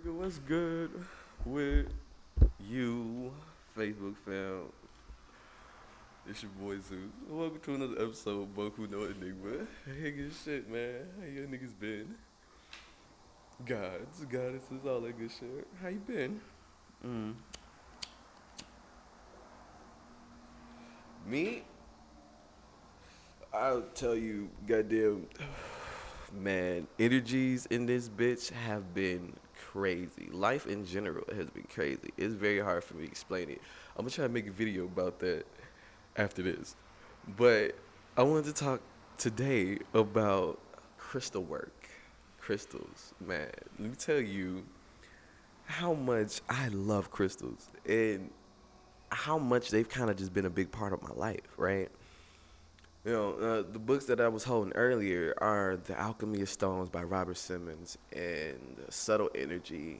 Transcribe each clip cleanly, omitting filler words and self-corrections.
Nigga, what's good with you, Facebook fam? It's your boy Zeus. Welcome to another episode of Boku No Enigma. Hey, good shit, man. How you niggas been? Gods, goddesses, all that good shit. How you been? Mm. Me? I'll tell you, goddamn, man, energies in this bitch have been crazy. Life in general has been crazy. It's very hard for me to explain it. I'm gonna try to make a video about that after this. But I wanted to talk today about crystal work. Crystals, man. Let me tell you how much I love crystals and how much they've kind of just been a big part of my life, right? The books that I was holding earlier are The Alchemy of Stones by Robert Simmons and Subtle Energy,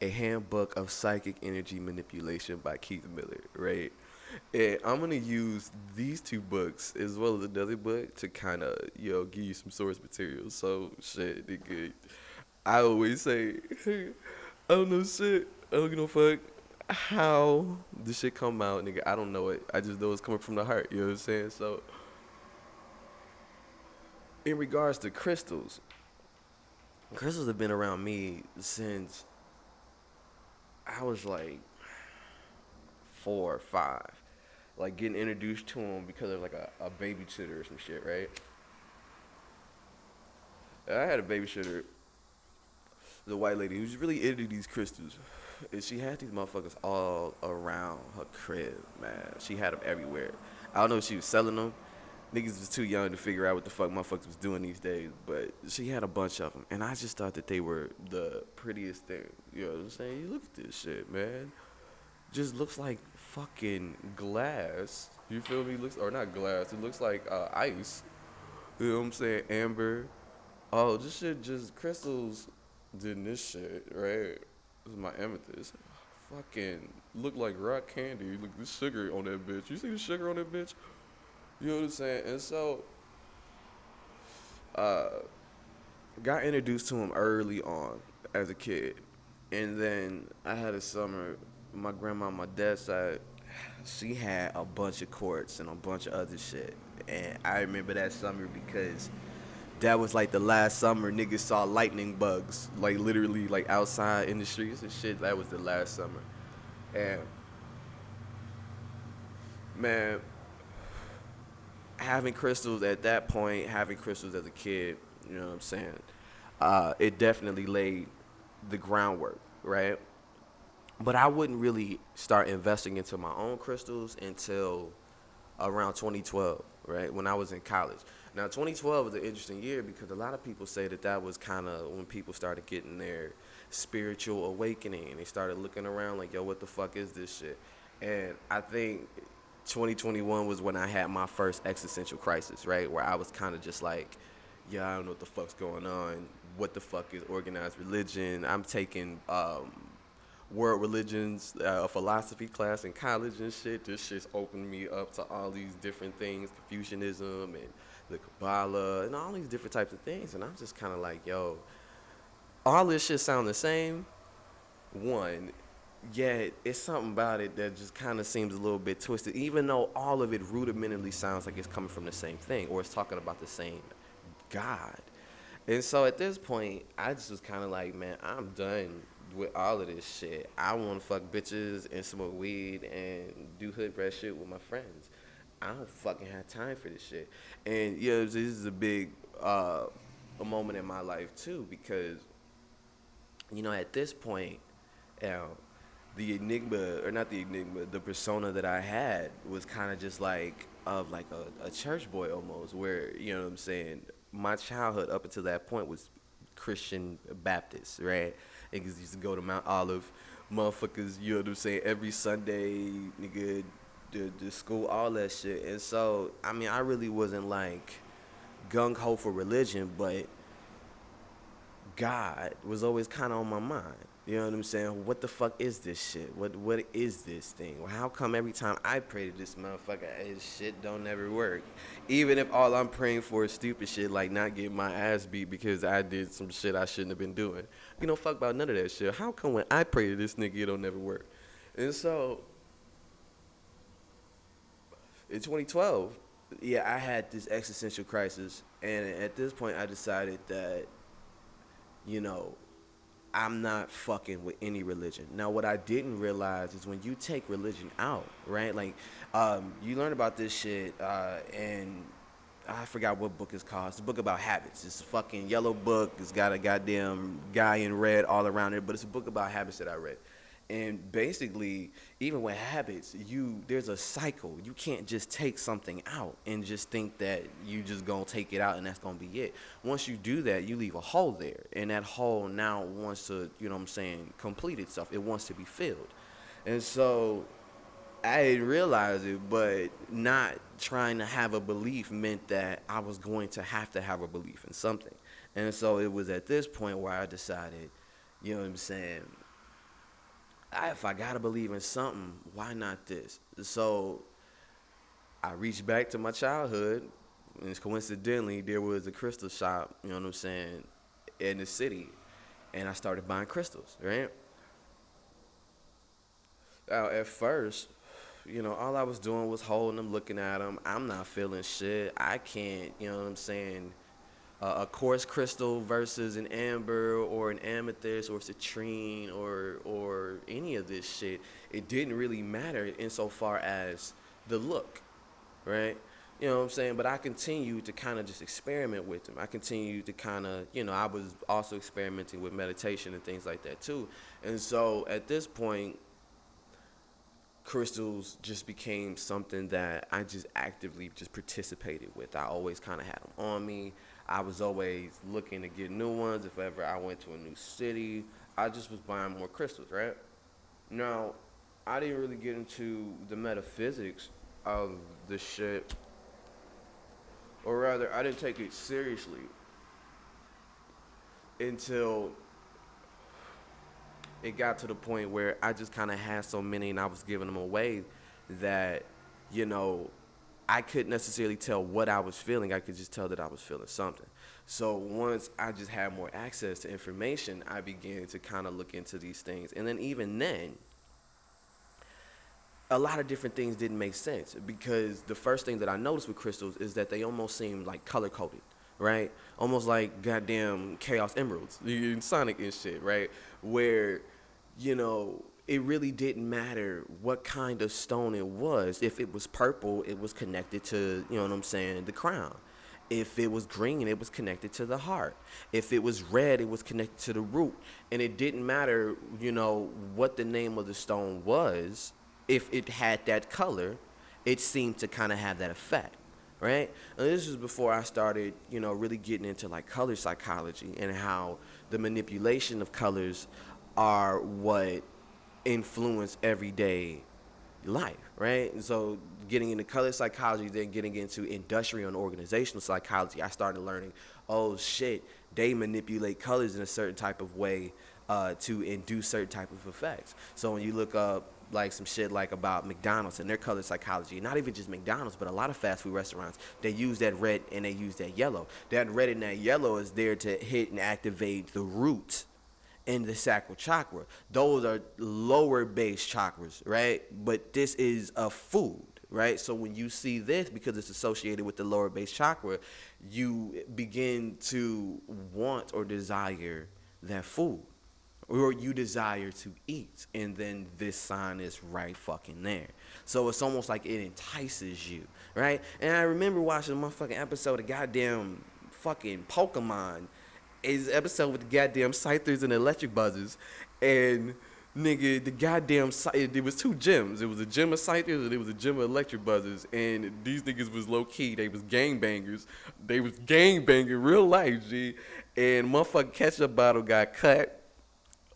a handbook of psychic energy manipulation by Keith Miller, right? And I'm gonna use these two books as well as another book to kind of, give you some source material. So shit, nigga, I always say, I don't know shit. I don't give no fuck how this shit come out, nigga. I don't know it. I just know it's coming from the heart. You know what I'm saying? So in regards to crystals, crystals have been around me since I was like 4 or 5. Like getting introduced to them because of like a babysitter or some shit, right? I had a babysitter, the white lady, who's really into these crystals. And she had these motherfuckers all around her crib, man. She had them everywhere. I don't know if she was selling them. Niggas was too young to figure out what the fuck motherfuckers was doing these days. But she had a bunch of them. And I just thought that they were the prettiest thing. You know what I'm saying? You look at this shit, man. Just looks like fucking glass. You feel me? Looks or not glass. It looks like ice. You know what I'm saying? Amber. Oh, this shit just crystals did this shit, right? This is my amethyst. Fucking look like rock candy. Look the sugar on that bitch. You see the sugar on that bitch? You know what I'm saying? And so, uh, got introduced to him early on as a kid. And then I had a summer, my grandma on my dad's side, she had a bunch of quartz and a bunch of other shit. And I remember that summer because that was like the last summer niggas saw lightning bugs, like literally like outside in the streets and shit. That was the last summer. And man, having crystals at that point, having crystals as a kid, you know what I'm saying? It definitely laid the groundwork, right? But I wouldn't really start investing into my own crystals until around 2012, right? When I was in college. Now, 2012 was an interesting year because a lot of people say that that was kind of when people started getting their spiritual awakening. They started looking around like, yo, what the fuck is this shit? And I think 2021 was when I had my first existential crisis, right? Where I was kind of just like, yeah, I don't know what the fuck's going on. What the fuck is organized religion? I'm taking world religions, philosophy class in college and shit. This shit's opened me up to all these different things, Confucianism and the Kabbalah and all these different types of things. And I'm just kind of like, yo, all this shit sound the same. One, yet it's something about it that just kind of seems a little bit twisted, even though all of it rudimentarily sounds like it's coming from the same thing or it's talking about the same God. And so at this point, I just was kind of like, man, I'm done with all of this shit. I want to fuck bitches and smoke weed and do hood rat shit with my friends. I don't fucking have time for this shit. And yeah, this is a big a moment in my life too because at this point, um, the enigma or not the enigma, the persona that I had was kind of just like of like a church boy almost, where you know what I'm saying. My childhood up until that point was Christian Baptist, right? Niggas used to go to Mount Olive, motherfuckers. You know what I'm saying? Every Sunday, nigga, the school, all that shit. And so, I mean, I really wasn't like gung ho for religion, but God was always kind of on my mind. You know what I'm saying? What the fuck is this shit? What is this thing? Well, how come every time I pray to this motherfucker, his shit don't ever work? Even if all I'm praying for is stupid shit like not getting my ass beat because I did some shit I shouldn't have been doing. You know, fuck about none of that shit. How come when I pray to this nigga, it don't never work? And so in 2012, yeah, I had this existential crisis, and at this point, I decided that, you know, I'm not fucking with any religion. Now, what I didn't realize is when you take religion out, right? Like, you learn about this shit, and I forgot what book it's called. It's a book about habits. It's a fucking yellow book. It's got a goddamn guy in red all around it, but it's a book about habits that I read. And basically, even with habits, there's a cycle. You can't just take something out and just think that you just gonna take it out and that's gonna be it. Once you do that, you leave a hole there, and that hole now wants to, you know what I'm saying, complete itself. It wants to be filled. And so I didn't realize it, but not trying to have a belief meant that I was going to have a belief in something. And so it was at this point where I decided, you know what I'm saying, if I gotta believe in something, why not this? So I reached back to my childhood, and coincidentally, there was a crystal shop, you know what I'm saying, in the city, and I started buying crystals, right? Now, at first, you know, all I was doing was holding them, looking at them. I'm not feeling shit. I can't, you know what I'm saying, a quartz crystal versus an amber or an amethyst or citrine or any of this shit. It didn't really matter insofar as the look, right? You know what I'm saying? But I continued to kind of just experiment with them. I continued to kind of, you know, I was also experimenting with meditation and things like that too. And so at this point, crystals just became something that I just actively just participated with. I always kind of had them on me. I was always looking to get new ones. If ever I went to a new city, I just was buying more crystals, right? Now, I didn't really get into the metaphysics of the shit, or rather, I didn't take it seriously until it got to the point where I just kind of had so many and I was giving them away that, you know, I couldn't necessarily tell what I was feeling. I could just tell that I was feeling something. So once I just had more access to information, I began to kind of look into these things. And then even then, a lot of different things didn't make sense because the first thing that I noticed with crystals is that they almost seem like color coded, right? Almost like goddamn Chaos Emeralds in Sonic and shit, right? Where, you know, it really didn't matter what kind of stone it was. If it was purple, it was connected to, you know what I'm saying, the crown. If it was green, it was connected to the heart. If it was red, it was connected to the root. And it didn't matter, you know, what the name of the stone was. If it had that color, it seemed to kind of have that effect, right? And this was before I started, you know, really getting into like color psychology and how the manipulation of colors are what influence everyday life, right? And so getting into color psychology, then getting into industrial and organizational psychology, I started learning, oh shit, they manipulate colors in a certain type of way to induce certain type of effects. So when you look up like some shit like about McDonald's and their color psychology, not even just McDonald's, but a lot of fast food restaurants, they use that red and they use that yellow. That red and that yellow is there to hit and activate the root and the sacral chakra. Those are lower base chakras, right? But this is a food, right? So when you see this, because it's associated with the lower base chakra, you begin to want or desire that food, or you desire to eat, and then this sign is right fucking there. So it's almost like it entices you, right? And I remember watching a motherfucking episode of goddamn fucking Pokemon, is episode with the goddamn Scythers and electric buzzers, and nigga, the goddamn it was two gyms. It was a gym of Scythers and it was a gym of electric buzzers, and these niggas was low key. They was gangbangers. They was gangbanging real life, G. And motherfucking ketchup bottle got cut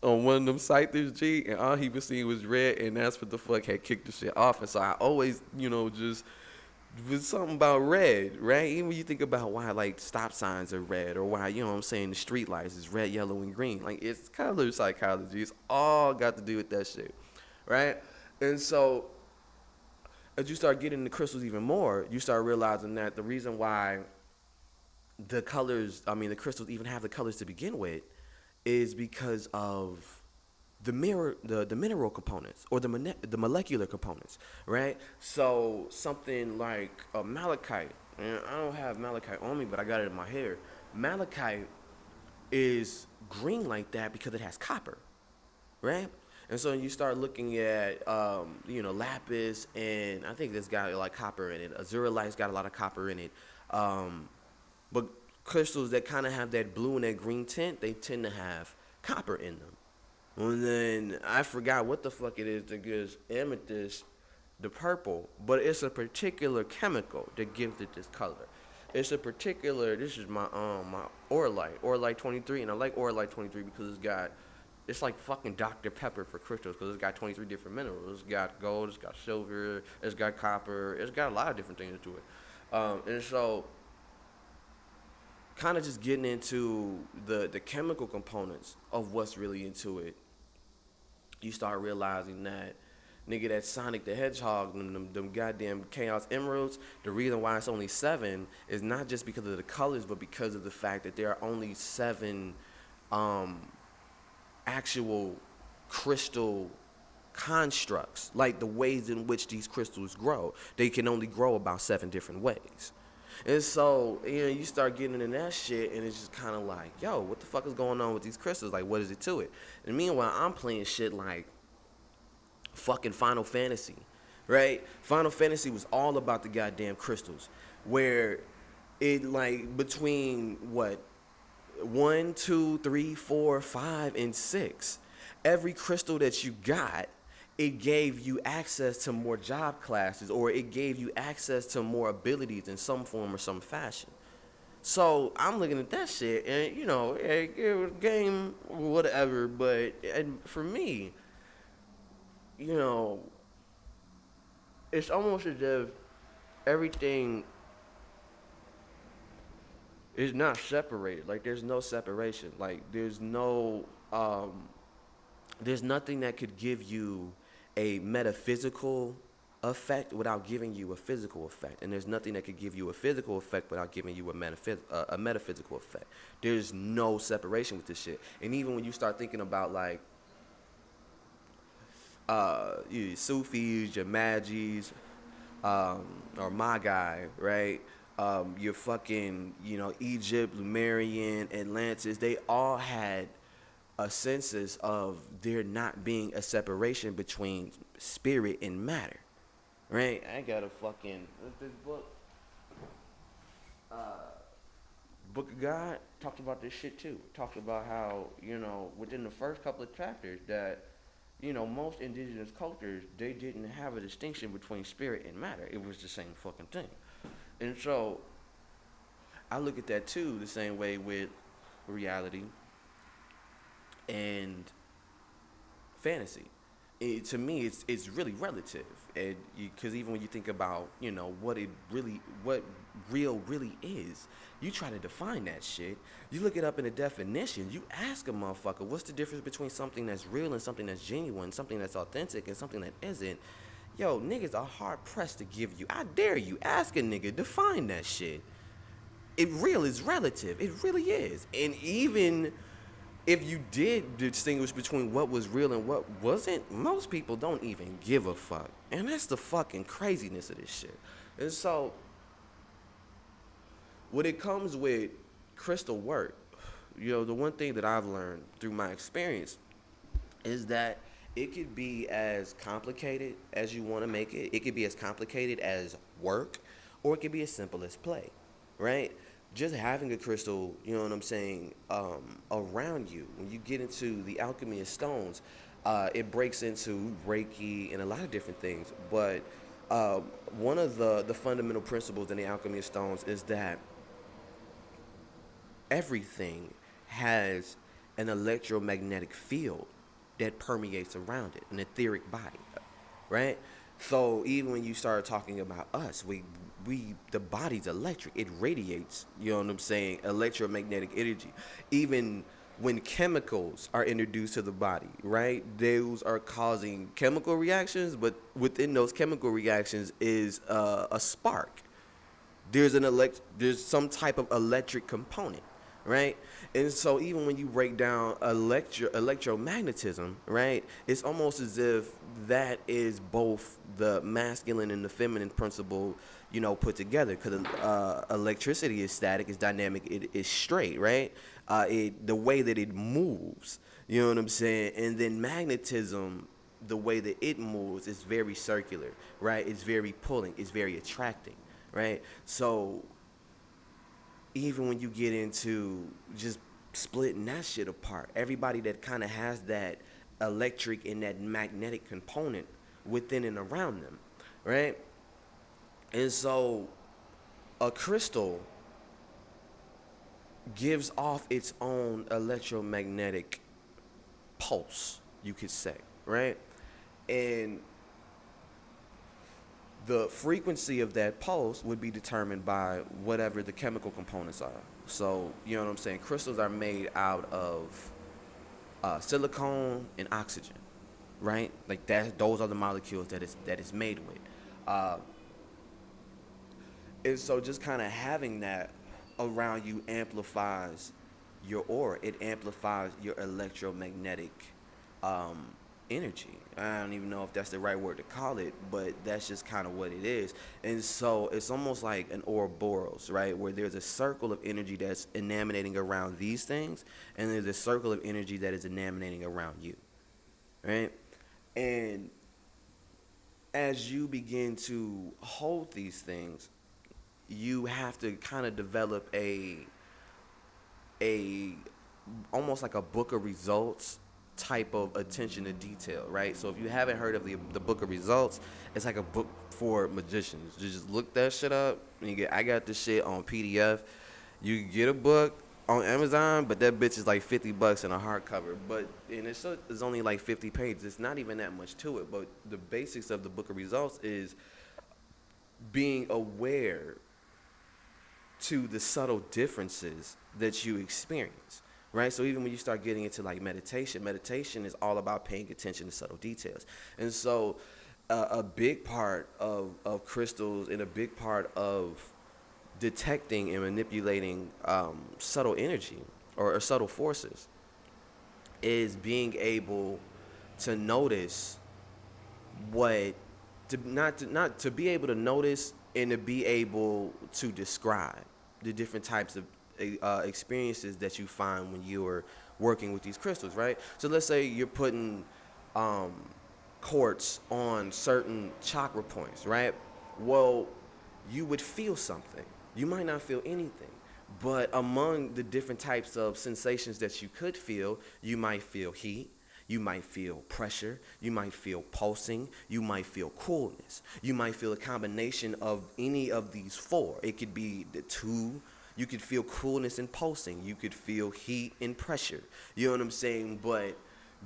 on one of them Scythers, G, and all he was seeing was red, and that's what the fuck had kicked the shit off. And so I always, you know, just With something about red, right? Even when you think about why like stop signs are red, or why, you know what I'm saying, the street lights is red, yellow, and green. Like, it's color psychology. It's all got to do with that shit, right? And so as you start getting the crystals even more, you start realizing that the reason why the colors, I mean, the crystals even have the colors to begin with, is because of the mineral components, or the molecular components, right? So something like a malachite, and I don't have malachite on me, but I got it in my hair. Malachite is green like that because it has copper, right? And so you start looking at, lapis, and I think this got like copper in it. Azurite's got a lot of copper in it. Um, but crystals that kind of have that blue and that green tint, they tend to have copper in them. And then I forgot what the fuck it is that gives amethyst the purple, but it's a particular chemical that gives it this color. It's a particular. This is my Orlite 23, and I like Orlite 23 because it's like fucking Dr Pepper for crystals, because it's got 23 different minerals. It's got gold, it's got silver, it's got copper, it's got a lot of different things to it, and so kind of just getting into the chemical components of what's really into it, you start realizing that, nigga, that Sonic the Hedgehog, them goddamn Chaos Emeralds, the reason why it's only 7 is not just because of the colors, but because of the fact that there are only 7 um, actual crystal constructs, like the ways in which these crystals grow. They can only grow about 7 different ways. And so, you start getting in that shit, and it's just kind of like, yo, what the fuck is going on with these crystals? Like, what is it to it? And meanwhile, I'm playing shit like fucking Final Fantasy, right? Final Fantasy was all about the goddamn crystals, where it, like, between what, 1, 2, 3, 4, 5, and 6, every crystal that you got, it gave you access to more job classes, or it gave you access to more abilities in some form or some fashion. So I'm looking at that shit, and it was game, whatever. But and for me, you know, it's almost as if everything is not separated. Like, there's no separation. Like, there's nothing that could give you a metaphysical effect without giving you a physical effect, and there's nothing that could give you a physical effect without giving you a metaphysical effect. There's no separation with this shit. And even when you start thinking about, like, your Sufis, your Magis, or my guy, right? Your fucking, Egypt, Lumerian, Atlantis, they all had a census of there not being a separation between spirit and matter, right? I got a fucking, what's this book? Uh, Book of God talked about this shit too. Talked about how, within the first couple of chapters that, most indigenous cultures, they didn't have a distinction between spirit and matter. It was the same fucking thing. And so I look at that too the same way with reality and fantasy. To me, it's really relative, and because even when you think about what real really is, you try to define that shit. You look it up in a definition. You ask a motherfucker, what's the difference between something that's real and something that's genuine, something that's authentic and something that isn't? Yo, niggas are hard pressed to give you. I dare you, ask a nigga, define that shit. It real is relative. It really is, and even if you did distinguish between what was real and what wasn't, most people don't even give a fuck. And that's the fucking craziness of this shit. And so, when it comes with crystal work, the one thing that I've learned through my experience is that it could be as complicated as you want to make it. It could be as complicated as work, or it could be as simple as play, right? Just having a crystal, you know what I'm saying, around you. When you get into the alchemy of stones, it breaks into Reiki and a lot of different things. But one of the fundamental principles in the alchemy of stones is that everything has an electromagnetic field that permeates around it, an etheric body, right? So even when you start talking about us, the body's electric. It radiates, you know what I'm saying, electromagnetic energy. Even when chemicals are introduced to the body, right? Those are causing chemical reactions, but within those chemical reactions is a spark. There's some type of electric component, right? And so even when you break down electromagnetism, right, it's almost as if that is both the masculine and the feminine principle, put together. Because electricity is static, it's dynamic, it is straight, right? The way that it moves, you know what I'm saying, and then magnetism, the way that it moves is very circular, right? It's very pulling, it's very attracting, right? So even when you get into just splitting that shit apart, everybody that kind of has that electric and that magnetic component within and around them, right? And so a crystal gives off its own electromagnetic pulse, you could say, right? And the frequency of that pulse would be determined by whatever the chemical components are. So, you know what I'm saying? Crystals are made out of silicone and oxygen, right? Like that, those are the molecules that it's made with. Uh, and so, just kind of having that around you amplifies your aura. It amplifies your electromagnetic um, energy. I don't even know if that's the right word to call it, but that's just kind of what it is. And so it's almost like an Ouroboros, right? Where there's a circle of energy that's emanating around these things, and there's a circle of energy that is emanating around you, right? And as you begin to hold these things, you have to kind of develop a almost like a book of results type of attention to detail, right? So if you haven't heard of the book of results, it's like a book for magicians. You just look that shit up. And I got this shit on PDF. You get a book on Amazon, but that bitch is like $50 in a hardcover. And it's only like 50 pages. It's not even that much to it. But the basics of the book of results is being aware to the subtle differences that you experience, right? So even when you start getting into like meditation is all about paying attention to subtle details. And so a big part of crystals and a big part of detecting and manipulating subtle energy or subtle forces is being able to notice what not to be able to notice and to be able to describe the different types of experiences that you find when you are working with these crystals, right? So let's say you're putting um, quartz on certain chakra points, right? Well, you would feel something. You might not feel anything, but among the different types of sensations that you could feel, you might feel heat, you might feel pressure, you might feel pulsing, you might feel coolness. You might feel a combination of any of these four. It could be the two. You could feel coolness and pulsing. You could feel heat and pressure. You know what I'm saying? But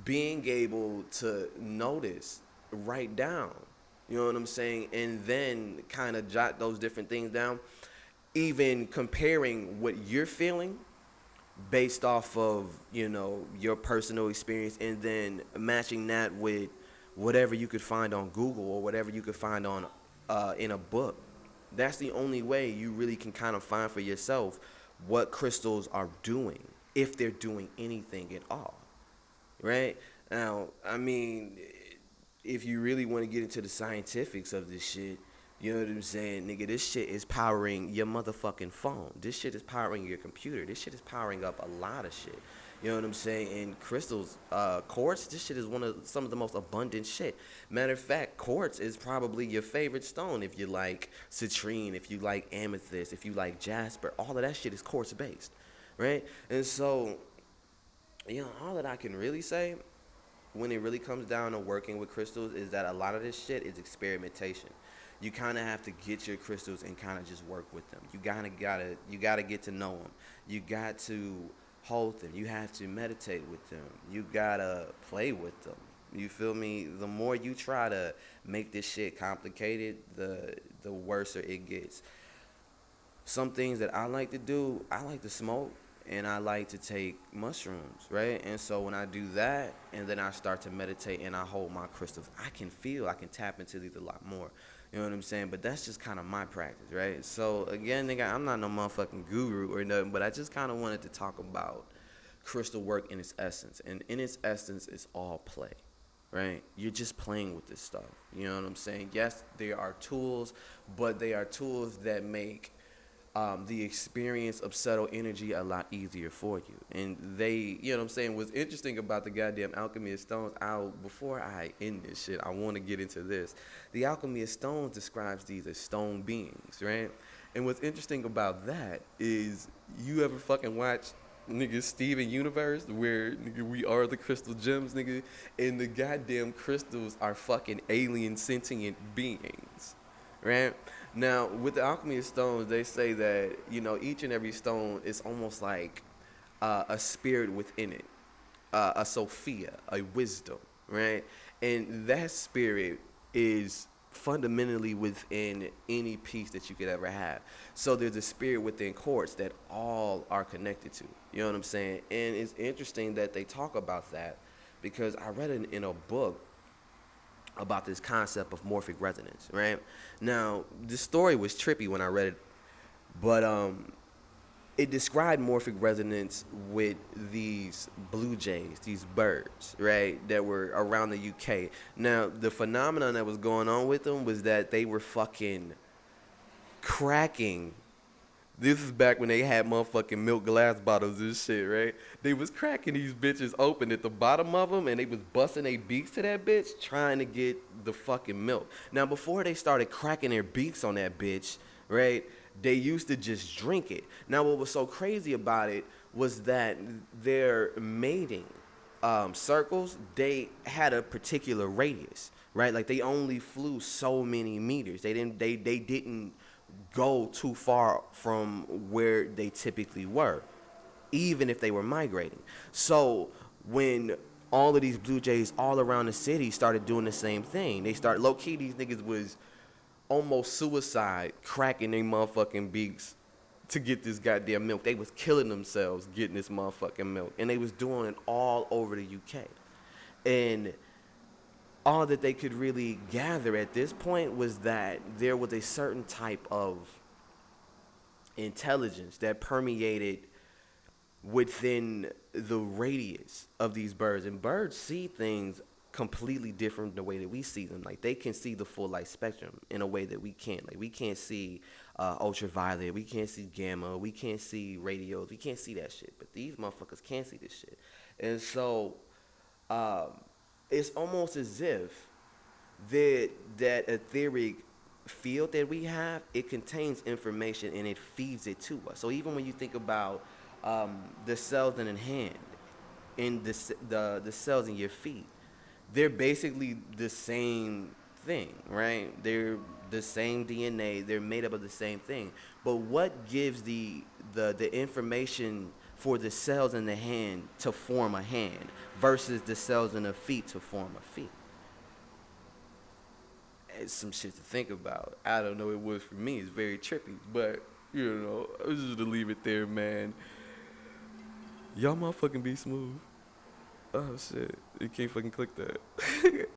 being able to notice, write down, you know what I'm saying, and then kind of jot those different things down, even comparing what you're feeling based off of your personal experience, and then matching that with whatever you could find on Google or whatever you could find on in a book. That's the only way you really can kind of find for yourself what crystals are doing, if they're doing anything at all, right? Now, I mean, if you really want to get into the scientifics of this shit, you know what I'm saying, nigga, this shit is powering your motherfucking phone. This shit is powering your computer. This shit is powering up a lot of shit. You know what I'm saying? And crystals, quartz, this shit is some of the most abundant shit. Matter of fact, quartz is probably your favorite stone if you like citrine, if you like amethyst, if you like jasper. All of that shit is quartz based, right? And so, all that I can really say when it really comes down to working with crystals is that a lot of this shit is experimentation. You kind of have to get your crystals and kind of just work with them. You gotta get to know them. You got to hold them. You have to meditate with them. You gotta play with them. You feel me? The more you try to make this shit complicated, the worser it gets. Some things that I like to do, I like to smoke and I like to take mushrooms, right? And so when I do that and then I start to meditate and I hold my crystals, I can tap into these a lot more. You know what I'm saying? But that's just kind of my practice, right? So again, nigga, I'm not no motherfucking guru or nothing, but I just kind of wanted to talk about crystal work in its essence. And in its essence, it's all play, right? You're just playing with this stuff. You know what I'm saying? Yes, there are tools, but they are tools that make the experience of subtle energy a lot easier for you. And they, you know what I'm saying, what's interesting about the goddamn Alchemy of Stones, before I end this shit, I want to get into this. The Alchemy of Stones describes these as stone beings, right? And what's interesting about that is, you ever fucking watch nigga Steven Universe, where nigga we are the crystal gems, nigga, and the goddamn crystals are fucking alien sentient beings, right? Now, with the Alchemy of Stones, they say that, you know, each and every stone is almost like a spirit within it, a Sophia, a wisdom, right? And that spirit is fundamentally within any piece that you could ever have. So there's a spirit within quartz that all are connected to. You know what I'm saying? And it's interesting that they talk about that, because I read it in a book about this concept of morphic resonance, right? Now, the story was trippy when I read it, but it described morphic resonance with these blue jays, these birds, right, that were around the UK. Now, the phenomenon that was going on with them was that they were fucking cracking. This is back when they had motherfucking milk glass bottles and shit, right? They was cracking these bitches open at the bottom of them, and they was busting their beaks to that bitch, trying to get the fucking milk. Now, before they started cracking their beaks on that bitch, right, they used to just drink it. Now, what was so crazy about it was that their mating circles, they had a particular radius, right? Like, they only flew so many meters. They didn't go too far from where they typically were, even if they were migrating. So when all of these blue jays all around the city started doing the same thing, they started, low key, these niggas was almost suicide, cracking their motherfucking beaks to get this goddamn milk. They was killing themselves getting this motherfucking milk, and they was doing it all over the UK. And all that they could really gather at this point was that there was a certain type of intelligence that permeated within the radius of these birds. And birds see things completely different the way that we see them. Like, they can see the full light spectrum in a way that we can't. Like, we can't see ultraviolet, we can't see gamma, we can't see radios, we can't see that shit. But these motherfuckers can see this shit. And so um, it's almost as if that etheric field that we have, it contains information and it feeds it to us. So even when you think about the cells in a hand and the cells in your feet, they're basically the same thing, right? They're the same DNA. They're made up of the same thing. But what gives the information for the cells in the hand to form a hand versus the cells in the feet to form a feet? It's some shit to think about. I don't know. It was for me. It's very trippy, but you know, I was just to leave it there, man. Y'all motherfucking be smooth. Oh shit, you can't fucking click that.